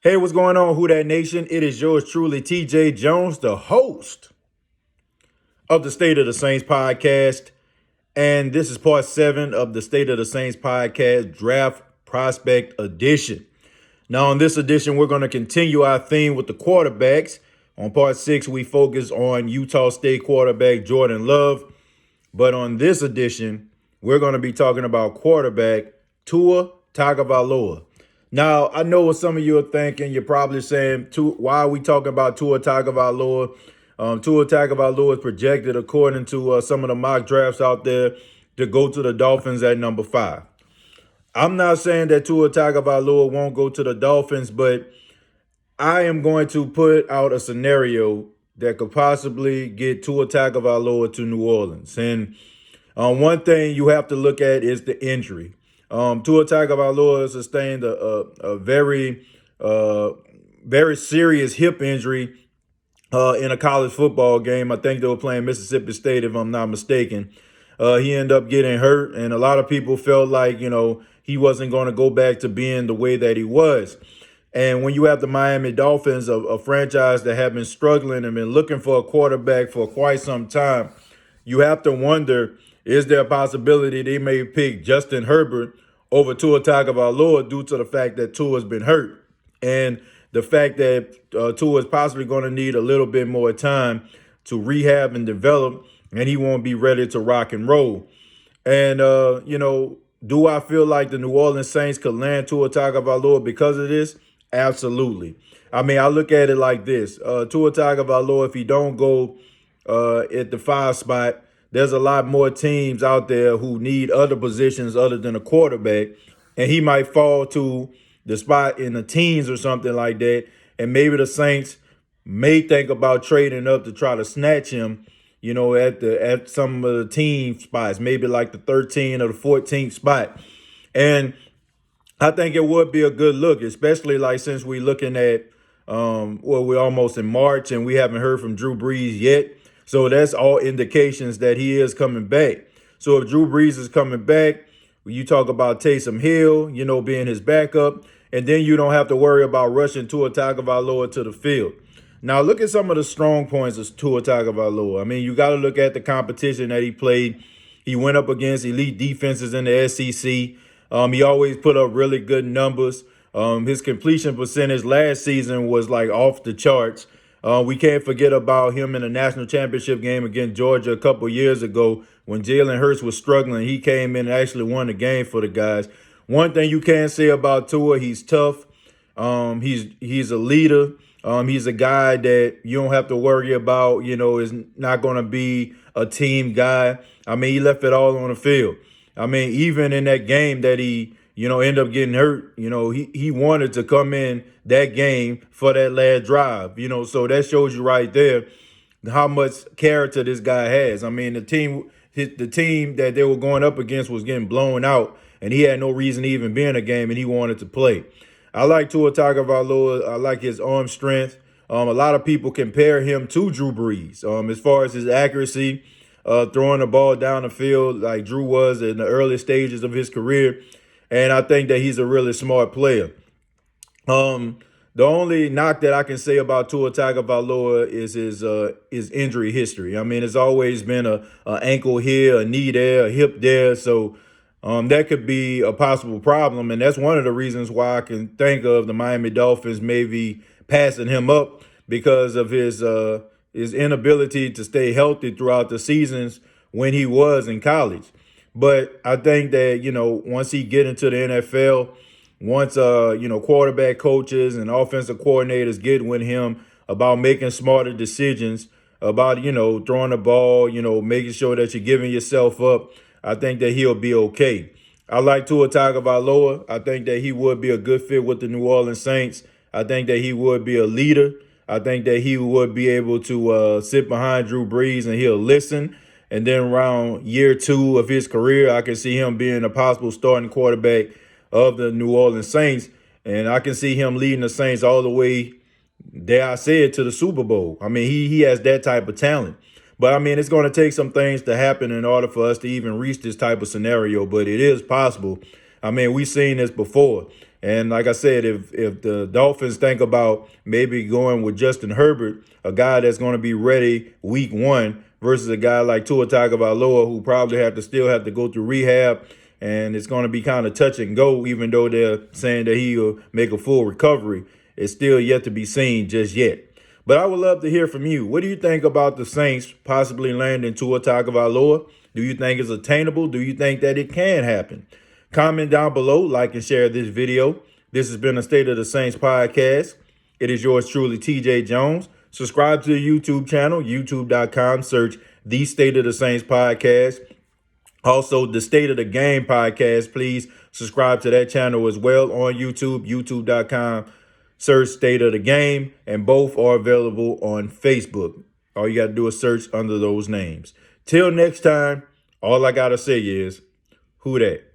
Hey, what's going on, Who Dat Nation? It is yours truly, TJ Jones, the host of the State of the Saints podcast. And this is part 7 of the State of the Saints podcast, Draft Prospect Edition. Now, on this edition, we're going to continue our theme with the quarterbacks. On part 6, we focus on Utah State quarterback Jordan Love. But on this edition, we're going to be talking about quarterback Tua Tagovailoa. Now, I know what some of you are thinking. You're probably saying, why are we talking about Tua Tagovailoa? Tua Tagovailoa is projected, according to some of the mock drafts out there, to go to the Dolphins at number 5. I'm not saying that Tua Tagovailoa won't go to the Dolphins, but I am going to put out a scenario that could possibly get Tua Tagovailoa to New Orleans. And one thing you have to look at is the injury. Tua Tagovailoa sustained a very serious hip injury in a college football game. I think they were playing Mississippi State, if I'm not mistaken. He ended up getting hurt, and a lot of people felt like, he wasn't going to go back to being the way that he was. And when you have the Miami Dolphins, a franchise that have been struggling and been looking for a quarterback for quite some time, you have to wonder, is there a possibility they may pick Justin Herbert over Tua Tagovailoa due to the fact that Tua has been hurt and the fact that Tua is possibly going to need a little bit more time to rehab and develop, and he won't be ready to rock and roll. And, do I feel like the New Orleans Saints could land Tua Tagovailoa because of this? Absolutely. I mean, I look at it like this. Tua Tagovailoa, if he don't go at the 5 spot, there's a lot more teams out there who need other positions other than a quarterback, and he might fall to the spot in the teens or something like that, and maybe the Saints may think about trading up to try to snatch him, at some of the team spots, maybe like the 13th or the 14th spot. And I think it would be a good look, especially like since we're looking at, we're almost in March and we haven't heard from Drew Brees yet. So that's all indications that he is coming back. So if Drew Brees is coming back, you talk about Taysom Hill, being his backup, and then you don't have to worry about rushing Tua Tagovailoa to the field. Now, look at some of the strong points of Tua Tagovailoa. I mean, you got to look at the competition that he played. He went up against elite defenses in the SEC. He always put up really good numbers. His completion percentage last season was like off the charts. We can't forget about him in the national championship game against Georgia a couple years ago when Jalen Hurts was struggling. He came in and actually won the game for the guys. One thing you can say about Tua, he's tough. He's a leader. He's a guy that you don't have to worry about, is not going to be a team guy. I mean, he left it all on the field. I mean, even in that game that he, ended up getting hurt, he wanted to come in that game for that last drive, so that shows you right there how much character this guy has. I mean, the team that they were going up against was getting blown out, and he had no reason to even be in a game, and he wanted to play. I like Tua Tagovailoa. I like his arm strength. A lot of people compare him to Drew Brees as far as his accuracy, throwing the ball down the field like Drew was in the early stages of his career. And I think that he's a really smart player. The only knock that I can say about Tua Tagovailoa is his injury history. I mean, it's always been a ankle here, a knee there, a hip there. So that could be a possible problem. And that's one of the reasons why I can think of the Miami Dolphins maybe passing him up because of his inability to stay healthy throughout the seasons when he was in college. But I think that, once he get into the NFL, once, quarterback coaches and offensive coordinators get with him about making smarter decisions, about, throwing the ball, making sure that you're giving yourself up, I think that he'll be okay. I like Tua Tagovailoa. I think that he would be a good fit with the New Orleans Saints. I think that he would be a leader. I think that he would be able to sit behind Drew Brees and he'll listen. And then around year 2 of his career, I can see him being a possible starting quarterback of the New Orleans Saints. And I can see him leading the Saints all the way, dare I say it, to the Super Bowl. I mean, he has that type of talent. But, I mean, it's going to take some things to happen in order for us to even reach this type of scenario. But it is possible. I mean, we've seen this before. And like I said, if the Dolphins think about maybe going with Justin Herbert, a guy that's going to be ready week 1, versus a guy like Tua Tagovailoa, who probably still have to go through rehab, and it's going to be kind of touch and go, even though they're saying that he'll make a full recovery. It's still yet to be seen just yet. But I would love to hear from you. What do you think about the Saints possibly landing Tua Tagovailoa? Do you think it's attainable? Do you think that it can happen? Comment down below, like and share this video. This has been a State of the Saints podcast. It is yours truly, TJ Jones. Subscribe to the YouTube channel, youtube.com. Search The State of the Saints podcast. Also, the State of the Game podcast. Please subscribe to that channel as well on YouTube, youtube.com. Search State of the Game, and both are available on Facebook. All you got to do is search under those names. Till next time, all I got to say is, who dat?